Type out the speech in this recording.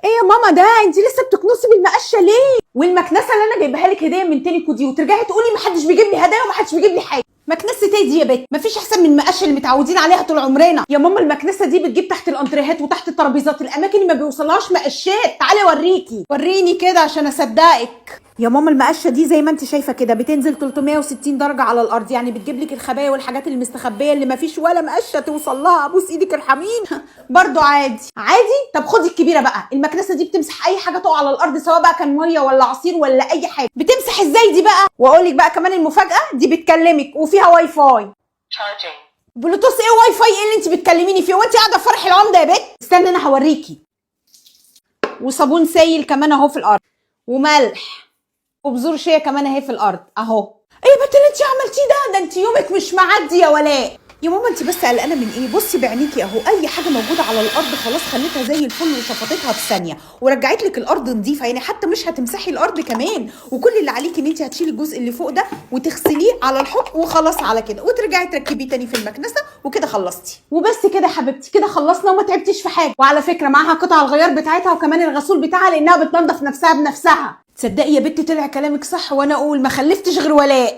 ايه يا ماما ده؟ انت لسه بتكنسي بالمقشه ليه؟ والمكنسه اللي انا جايبها لك هديه من تينيكو دي وترجعي تقولي محدش بيجيب لي هدايا ومحدش بيجيب لي حاجه. مكنسه ايه دي يا بت؟ مفيش احسن من المقشه اللي متعودين عليها طول عمرنا يا ماما. المكنسه دي بتجيب تحت الانتريهات وتحت الترابيزات، الاماكن اللي ما بيوصلهاش مقشات. تعالي اوريكي. وريني كده عشان اصدقك يا ماما. المقشه دي زي ما انت شايفه كده بتنزل 360 درجه على الارض، يعني بتجيب لك الخبايا والحاجات المستخبيه اللي مفيش ولا مقشه توصل لها. ابوس ايدك ارحمين. برضو عادي عادي. طب خدي الكبيره بقى. المكنسه دي بتمسح اي حاجه تقع على الارض، سواء بقى كان ميه ولا عصير ولا اي حاجه. بتمسح ازاي دي بقى؟ واقول لك بقى كمان المفاجاه، دي بتكلمك وفيها واي فاي. بلوتوث ايه واي فاي ايه اللي انت بتكلميني فيه؟ وانت قاعده في فرح العمده يا بت؟ استنى انا هوريكي. وصابون سايل كمان اهو في الارض، وملح، وبذور شيا كمان اهي في الارض اهو. ايه يا بنت اللي انت عملتيه ده انت يومك مش معدي يا ولاء. يا ماما انت بس قلقانه من ايه؟ بصي بعينيكي اهو، اي حاجه موجوده على الارض خلاص خليتها زي الفل وشفطتها في ثانيه ورجعت لك الارض نظيفه، يعني حتى مش هتمسحي الارض كمان. وكل اللي عليكي ان انت هتشيلي الجزء اللي فوق ده وتغسليه على الحوض وخلاص على كده، وترجعي تركبيه تاني في المكنسه وكده خلصتي. وبس كده يا حبيبتي، كده خلصنا وما تعبتيش في حاجه. وعلى فكره معاها قطع الغيار بتاعتها وكمان الغسول بتاعها لانها بتنظف نفسها بنفسها. تصدقي يا بنت طلع كلامك صح، وانا اقول ما خلفتش غير ولاء.